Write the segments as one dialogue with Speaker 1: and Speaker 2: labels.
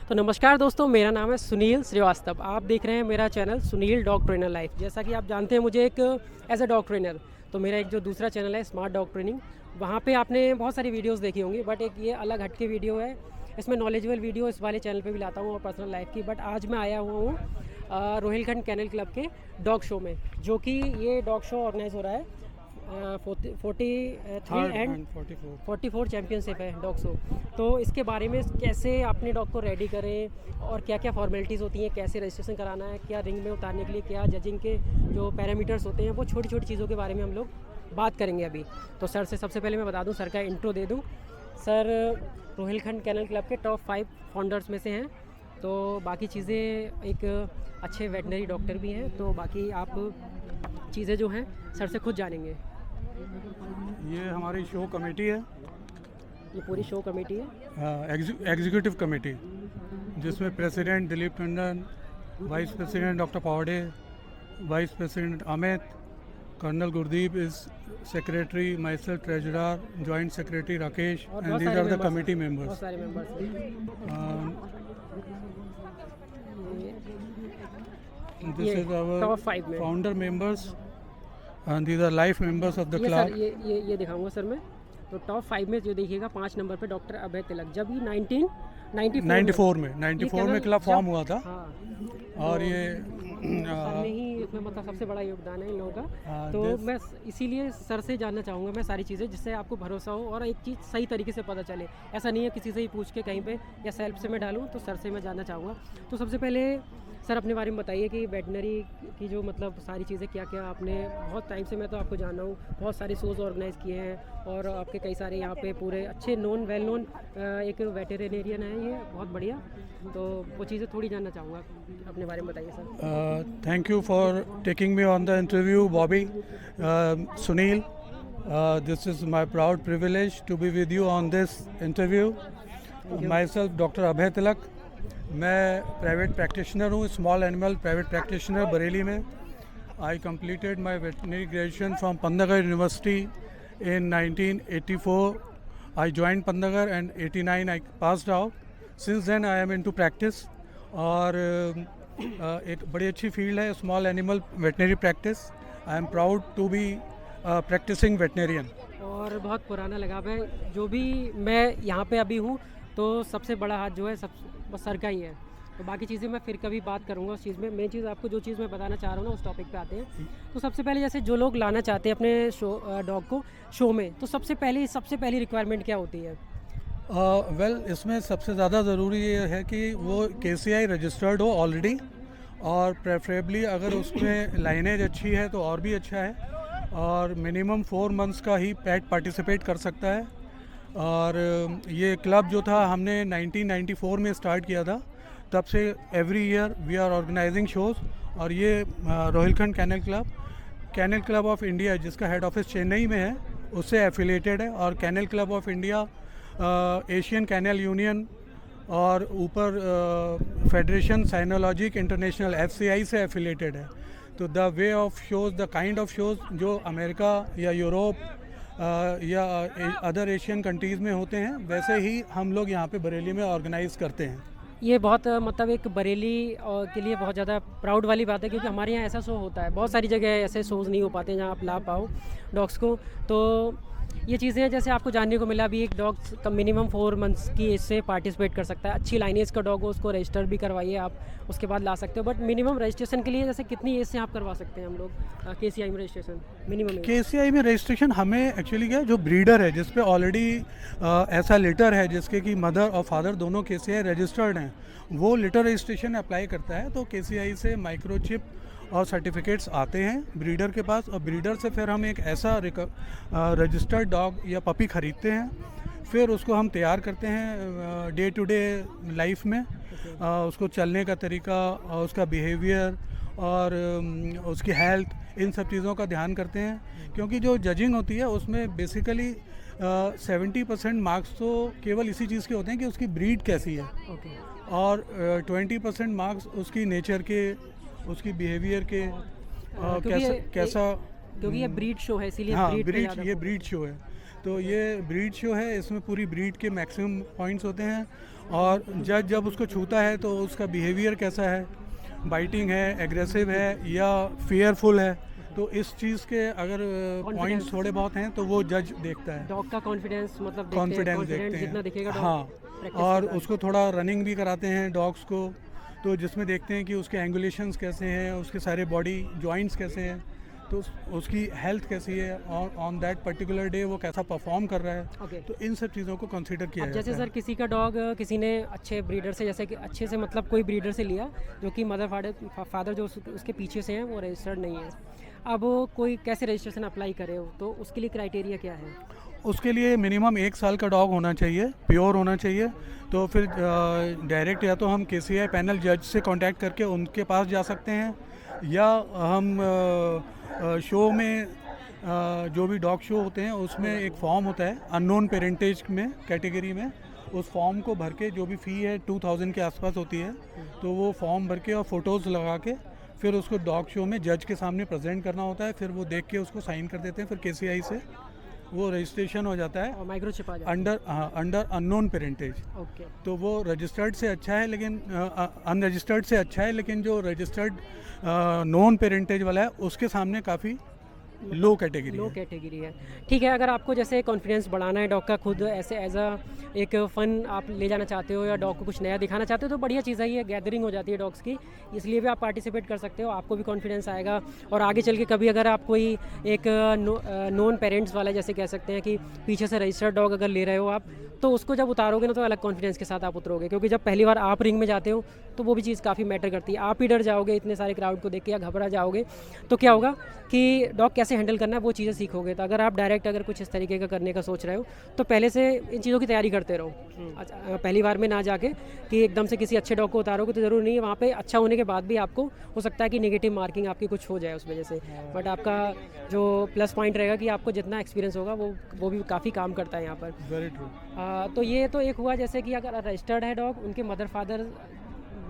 Speaker 1: तो नमस्कार दोस्तों, मेरा नाम है सुनील श्रीवास्तव। आप देख रहे हैं मेरा channel Sunil dog trainer life. जैसा कि आप जानते हैं मुझे एक एज अ डॉग ट्रेनर, तो मेरा एक जो दूसरा चैनल है स्मार्ट डॉग ट्रेनिंग, वहाँ पे आपने बहुत सारी वीडियोस देखी होंगी, बट एक ये अलग हटके वीडियो है। इसमें नॉलेजेबल वीडियो इस वाले चैनल पे भी लाता हूँ और पर्सनल लाइफ की। बट आज मैं आया हुआ हूँ रोहिलखंड कैनल क्लब के डॉग शो में, जो कि ये डॉग शो ऑर्गेनाइज हो रहा है 43 एंड 44 चैम्पियनशिप है डॉग शो। तो इसके बारे में कैसे अपने डॉग को रेडी करें और क्या क्या फॉर्मेलिटीज़ होती हैं, कैसे रजिस्ट्रेशन कराना है, क्या रिंग में उतारने के लिए क्या जजिंग के जो पैरामीटर्स होते हैं, वो छोटी छोटी चीज़ों के बारे में हम लोग बात करेंगे अभी। तो सर से सबसे पहले मैं बता दूं, सर का इंट्रो दे दूं। सर रोहिलखंड कैनल क्लब के टॉप 5 फाउंडर्स में से हैं। तो बाकी चीज़ें एक अच्छे वेटनरी डॉक्टर भी हैं। तो बाकी आप चीज़ें जो हैं सर से खुद जानेंगे।
Speaker 2: ये हमारी शो कमेटी है,
Speaker 1: ये पूरी शो कमेटी है,
Speaker 2: एग्जीक्यूटिव कमेटी, जिसमें president Dilip Tandon, vice president doctor Pawade, vice president Amit, colonel Gurdeep is secretary, myself treasurer, joint secretary Rakesh,
Speaker 1: और
Speaker 2: एंड
Speaker 1: बहुत
Speaker 2: दीज
Speaker 1: सारे
Speaker 2: आर द
Speaker 1: members
Speaker 2: कमेटी
Speaker 1: बहुत
Speaker 2: मेंबर्स।
Speaker 1: सारे members
Speaker 2: this is our
Speaker 1: top 5 में
Speaker 2: founder members and these are life members of the
Speaker 1: ये sir
Speaker 2: club.
Speaker 1: ये दिखाऊंगा sir मैं। तो टॉप 5 में जो देखिएगा 5 नंबर पे डॉक्टर अभय तिलक, जब ये 1994
Speaker 2: में क्लब फॉर्म हुआ था।
Speaker 1: हाँ,
Speaker 2: और
Speaker 1: तो
Speaker 2: ये
Speaker 1: सर में ही इसमें मतलब सबसे बड़ा योगदान है इन लोगों का। तो
Speaker 2: this-
Speaker 1: मैं इसीलिए सर से जानना चाहूँगा मैं सारी चीज़ें, जिससे आपको भरोसा हो और एक चीज़ सही तरीके से पता चले। ऐसा नहीं है किसी से ही पूछ के कहीं पे या सेल्फ से मैं डालूँ, तो सर से मैं जानना चाहूँगा। तो सबसे पहले सर अपने बारे में बताइए कि वेटनरी की जो मतलब सारी चीज़ें क्या क्या आपने, बहुत टाइम से मैं तो आपको जान रहा हूँ, बहुत सारे शोज़ ऑर्गेनाइज़ किए हैं और आपके कई सारे यहाँ पे पूरे अच्छे वेल नोन एक वेटरनेरियन है, ये बहुत बढ़िया। तो वो चीज़ें थोड़ी जानना चाहूँगा, अपने बारे में बताइए sir.
Speaker 2: Thank you for taking me on the interview, Bobby. Sunil, this is my proud privilege to be with you on this interview. Myself, Dr. Abhay Tilak. मैं प्राइवेट प्रैक्टिशनर हूँ, small animal private practitioner Bareilly में। आई completed my veterinary graduation from Pandhagar University in 1984. I joined Pandhagar and 89 I passed out. Since then I am into practice. और एक बड़ी अच्छी field है small animal veterinary practice. I am proud to be practising veterinarian.
Speaker 1: और बहुत पुराना लगाव है, जो भी मैं यहाँ पे अभी हूँ, तो सबसे बड़ा हाथ जो है सब बस सर का ही है। तो बाकी चीज़ें मैं फिर कभी बात करूँगा उस चीज़ में। मेन चीज़ आपको जो चीज़ मैं बताना चाह रहा हूँ ना, उस टॉपिक पे आते हैं। तो सबसे पहले जैसे जो लोग लाना चाहते हैं अपने डॉग को शो में, तो सबसे पहली रिक्वायरमेंट क्या होती है?
Speaker 2: वेल इसमें सबसे ज़्यादा ज़रूरी ये है कि वो KCI रजिस्टर्ड हो ऑलरेडी, और प्रेफरेबली अगर उसमें लाइनेज अच्छी है तो और भी अच्छा है। और मिनिमम 4 मंथ्स का ही पेट पार्टिसिपेट कर सकता है। और ये क्लब जो था हमने 1994 में स्टार्ट किया था, तब से every year we are organising shows. और ये Rohilkhand kennel club of India, जिसका हेड ऑफिस चेन्नई में है, उससे एफिलेटेड है। और kennel club of India Asian kennel union और ऊपर फेडरेशन साइनोलॉजिक इंटरनेशनल FCI से एफिलेटेड है। तो the way of shows, the kind of shows जो अमेरिका या यूरोप या अदर एशियन कंट्रीज़ में होते हैं, वैसे ही हम लोग यहाँ पे बरेली में ऑर्गेनाइज़ करते हैं।
Speaker 1: ये बहुत मतलब एक बरेली के लिए बहुत ज़्यादा प्राउड वाली बात है, क्योंकि हमारे यहाँ ऐसा शो होता है। बहुत सारी जगह ऐसे शोज़ नहीं हो पाते जहाँ आप ला पाओ डॉग्स को। तो ये चीज़ें हैं, जैसे आपको जानने को मिला अभी एक डॉग का मिनिमम 4 मंथ्स की एज से पार्टिसिपेट कर सकता है। अच्छी लाइनेज का डॉग हो, उसको रजिस्टर भी करवाइए आप, उसके बाद ला सकते हो। बट मिनिमम रजिस्ट्रेशन के लिए जैसे कितनी एज से आप करवा सकते हैं हम लोग KCI में रजिस्ट्रेशन मिनिमम?
Speaker 2: KCI में रजिस्ट्रेशन हमें एक्चुअली क्या है, जो ब्रीडर है जिस पे ऑलरेडी ऐसा लेटर है जिसके कि मदर और फादर दोनों KCI रजिस्टर्ड हैं, वो लेटर रजिस्ट्रेशन अप्लाई करता है। तो KCI से माइक्रोचिप और सर्टिफिकेट्स आते हैं ब्रीडर के पास, और ब्रीडर से फिर हम एक ऐसा रजिस्टर्ड डॉग या पपी ख़रीदते हैं। फिर उसको हम तैयार करते हैं डे टू डे लाइफ में। उसको चलने का तरीका और उसका बिहेवियर और उसकी हेल्थ, इन सब चीज़ों का ध्यान करते हैं। क्योंकि जो जजिंग होती है उसमें बेसिकली 70% मार्क्स तो केवल इसी चीज़ के होते हैं कि उसकी ब्रीड कैसी है, और 20% मार्क्स उसकी नेचर के, उसकी बिहेवियर के, कैसा
Speaker 1: क्योंकि ये ब्रीड शो है, इसीलिए
Speaker 2: हाँ
Speaker 1: ब्रीड
Speaker 2: ये ब्रीड शो है। तो ये ब्रीड शो है, इसमें पूरी ब्रीड के मैक्सिमम पॉइंट्स होते हैं और जज जब उसको छूता है तो उसका बिहेवियर कैसा है, बाइटिंग है, एग्रेसिव है या फियरफुल है, तो इस चीज़ के अगर पॉइंट्स थोड़े बहुत हैं तो वो जज देखता है।
Speaker 1: डॉग का कॉन्फिडेंस मतलब
Speaker 2: कॉन्फिडेंस
Speaker 1: confident
Speaker 2: देखते
Speaker 1: जितना दिखेगा
Speaker 2: हैं,
Speaker 1: dog
Speaker 2: हाँ,
Speaker 1: practice
Speaker 2: और
Speaker 1: करता है।
Speaker 2: उसको थोड़ा रनिंग भी कराते हैं डॉग्स को, तो जिसमें देखते हैं कि उसके एंगुलेशंस कैसे हैं, उसके सारे बॉडी जॉइंट्स कैसे हैं, तो उसकी हेल्थ कैसी है और ऑन दैट पर्टिकुलर डे वो कैसा परफॉर्म कर रहा है।
Speaker 1: ओके।
Speaker 2: तो इन सब चीज़ों को कंसीडर किया
Speaker 1: अब जैसे
Speaker 2: जाता
Speaker 1: सर किसी का डॉग किसी ने अच्छे ब्रीडर से, जैसे कि अच्छे से मतलब कोई ब्रीडर से लिया जो कि मदर फादर जो उसके पीछे से हैं वो रजिस्टर्ड नहीं है, अब कोई कैसे रजिस्ट्रेशन अप्लाई करे तो उसके लिए क्राइटेरिया क्या है?
Speaker 2: है। उसके लिए मिनिमम 1 साल का डॉग होना चाहिए, प्योर होना चाहिए। तो फिर डायरेक्ट या तो हम KCI पैनल जज से कांटेक्ट करके उनके पास जा सकते हैं, या हम शो में जो भी डॉग शो होते हैं उसमें एक फॉर्म होता है अननोन पेरेंटेज में कैटेगरी में, उस फॉर्म को भर के जो भी फ़ी है 2000 के आसपास होती है, तो वो फॉर्म भर के और फ़ोटोज़ लगा के फिर उसको डॉग शो में जज के सामने प्रेजेंट करना होता है, फिर वो देख के उसको साइन कर देते हैं, फिर KCI से वो रजिस्ट्रेशन हो जाता है
Speaker 1: और माइक्रोचिप आ जाए।
Speaker 2: Under unknown parentage.
Speaker 1: ओके।
Speaker 2: तो वो रजिस्टर्ड से अच्छा है, लेकिन अनरजिस्टर्ड से अच्छा है, लेकिन जो रजिस्टर्ड नॉन पेरेंटेज वाला है उसके सामने काफ़ी लो कैटेगरी
Speaker 1: लो
Speaker 2: है।
Speaker 1: कैटेगरी है। ठीक है, अगर आपको जैसे कॉन्फिडेंस बढ़ाना है डॉग का, खुद ऐसे एज अ एक फ़न आप ले जाना चाहते हो या डॉग को कुछ नया दिखाना चाहते हो तो बढ़िया चीज़ है, ये गैदरिंग हो जाती है डॉग्स की, इसलिए भी आप पार्टिसिपेट कर सकते हो, आपको भी कॉन्फिडेंस आएगा। और आगे चल के कभी अगर आप कोई एक नॉन पेरेंट्स वाला जैसे कह सकते हैं कि पीछे से रजिस्टर्ड डॉग अगर ले रहे हो आप, तो उसको जब उतारोगे ना तो अलग कॉन्फिडेंस के साथ आप उतरोगे, क्योंकि जब पहली बार आप रिंग में जाते हो तो वो भी चीज़ काफ़ी मैटर करती है। आप ही डर जाओगे इतने सारे क्राउड को देख के या घबरा जाओगे, तो क्या होगा कि डॉग कैसे हैंडल करना है वो चीज़ें सीखोगे। तो अगर आप डायरेक्ट अगर कुछ इस तरीके का करने का सोच रहे हो तो पहले से इन चीज़ों की तैयारी करते रहो। पहली बार में ना जाके कि एकदम से किसी अच्छे डॉग को उतारोगे तो ज़रूरी नहीं है वहाँ पे अच्छा होने के बाद भी आपको हो सकता है कि नेगेटिव मार्किंग आपकी कुछ हो जाए उस वजह से, बट आपका जो प्लस पॉइंट रहेगा कि आपको जितना एक्सपीरियंस होगा वो भी काफ़ी काम करता है यहाँ पर।
Speaker 2: Very true.
Speaker 1: तो ये तो एक हुआ जैसे कि अगर रजिस्टर्ड है डॉग, उनके मदर फादर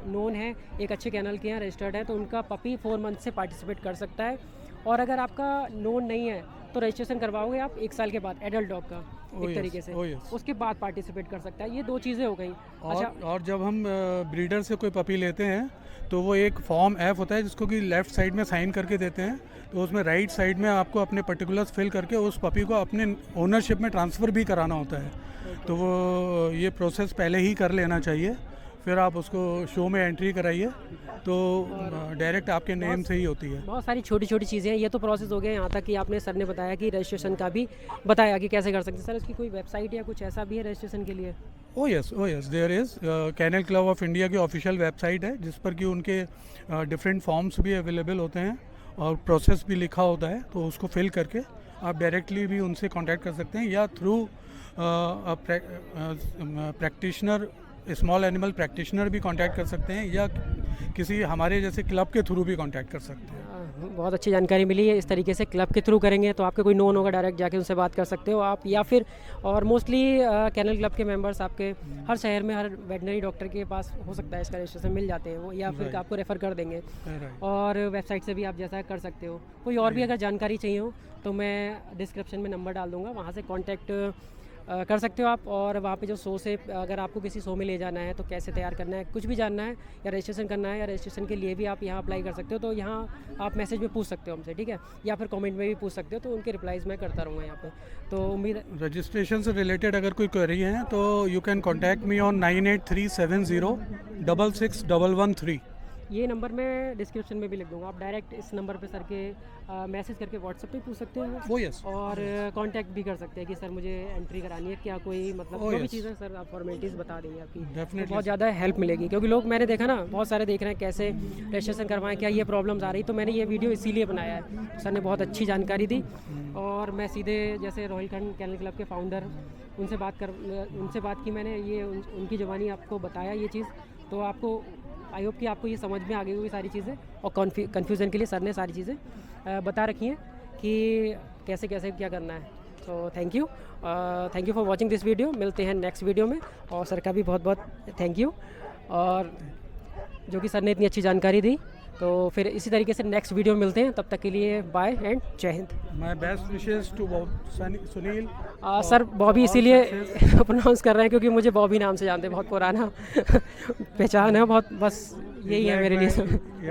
Speaker 1: नोन है, एक अच्छे कैनल के यहाँ रजिस्टर्ड है, तो उनका पपी 4 मंथ से पार्टिसिपेट कर सकता है। और अगर आपका नोन नहीं है तो रजिस्ट्रेशन करवाओगे आप 1 साल के बाद एडल्ट डॉग का एक तरीके से, उसके बाद पार्टिसिपेट कर सकता है। ये 2 चीज़ें हो गई।
Speaker 2: और जब हम ब्रीडर से कोई पपी लेते हैं तो वो एक फॉर्म F होता है जिसको कि लेफ़्ट साइड में साइन करके देते हैं, तो उसमें राइट साइड में आपको अपने पर्टिकुलर्स फिल करके उस पपी को अपने ओनरशिप में ट्रांसफ़र भी कराना होता है। तो वो ये प्रोसेस पहले ही कर लेना चाहिए, फिर आप उसको शो में एंट्री कराइए तो डायरेक्ट आपके नेम से ही होती है।
Speaker 1: बहुत सारी छोटी छोटी चीज़ें हैं, ये तो प्रोसेस हो गया। यहाँ तक कि आपने सर ने बताया कि रजिस्ट्रेशन का भी बताया कि कैसे कर सकते हैं। सर इसकी कोई वेबसाइट या कुछ ऐसा भी है रजिस्ट्रेशन के लिए?
Speaker 2: Oh yes there is kennel club of India की ऑफिशियल वेबसाइट है जिस पर कि उनके डिफरेंट फॉर्म्स भी अवेलेबल होते हैं और प्रोसेस भी लिखा होता है, तो उसको फिल करके आप डायरेक्टली भी उनसे कांटेक्ट कर सकते हैं या through practitioner, small animal practitioner भी कांटेक्ट कर सकते हैं या किसी हमारे जैसे क्लब के थ्रू भी कांटेक्ट कर सकते हैं।
Speaker 1: बहुत अच्छी जानकारी मिली है। इस तरीके से क्लब के थ्रू करेंगे तो आपके कोई नोन होगा, डायरेक्ट जाके उनसे बात कर सकते हो आप, या फिर और मोस्टली कैनल क्लब के मेंबर्स आपके हर शहर में हर वेटनरी डॉक्टर के पास हो सकता है इसका रजिस्ट्रेशन मिल जाते हैं वो, या फिर आपको रेफ़र कर देंगे। और वेबसाइट से भी आप जैसा कर सकते हो। कोई और भी अगर जानकारी चाहिए हो तो मैं डिस्क्रिप्शन में नंबर डाल दूँगा, वहाँ से कॉन्टैक्ट कर सकते हो आप। और वहाँ पे जो शो से अगर आपको किसी शो में ले जाना है तो कैसे तैयार करना है, कुछ भी जानना है या रजिस्ट्रेशन करना है, या रजिस्ट्रेशन के लिए भी आप यहाँ अप्लाई कर सकते हो, तो यहाँ आप मैसेज में पूछ सकते हो हमसे, ठीक है, या फिर कमेंट में भी पूछ सकते हो, तो उनके रिप्लाइज़ मैं करता रहूँगा यहाँ पे। तो उम्मीद
Speaker 2: रजिस्ट्रेशन से रिलेटेड अगर कोई क्वेरी है तो you can contact me on 9837066113।
Speaker 1: ये नंबर मैं डिस्क्रिप्शन में भी लिख दूंगा, आप डायरेक्ट इस नंबर पे सर के मैसेज करके व्हाट्सएप पे पूछ सकते हो।
Speaker 2: वो यस,
Speaker 1: और कांटेक्ट भी कर सकते हैं कि सर मुझे एंट्री करानी है, क्या कोई मतलब जो भी चीज़ है सर आप फॉर्मेलिटीज़ बता देंगे आपकी, तो बहुत ज़्यादा हेल्प मिलेगी। क्योंकि लोग मैंने देखा ना बहुत सारे देख रहे हैं कैसे रजिस्ट्रेशन करवाएं, क्या ये प्रॉब्लम्स आ रही, तो मैंने ये वीडियो इसीलिए बनाया है। सर ने बहुत अच्छी जानकारी दी और मैं सीधे जैसे रोहिलखंड कैनल क्लब के फाउंडर उनसे बात की मैंने, ये उनकी ज़बानी आपको बताया ये चीज़, तो आपको आई होप कि आपको ये समझ में आ गई हुई सारी चीज़ें, और कन्फ्यूज़न के लिए सर ने सारी चीज़ें बता रखी हैं कि कैसे कैसे क्या करना है। तो thank you for watching this video. मिलते हैं नेक्स्ट वीडियो में, और सर का भी बहुत बहुत थैंक यू, और जो कि सर ने इतनी अच्छी जानकारी दी तो फिर इसी तरीके से नेक्स्ट वीडियो में मिलते हैं, तब तक के लिए बाय एंड जय हिंद।
Speaker 2: My best wishes to Sunil.
Speaker 1: Sir Bobby
Speaker 2: all
Speaker 1: इसीलिए
Speaker 2: success।
Speaker 1: प्रोनाउंस कर रहे हैं क्योंकि मुझे बॉबी नाम से जानते हैं, बहुत पुराना पहचान है बहुत, बस यही है मेरे लिए।
Speaker 2: यंग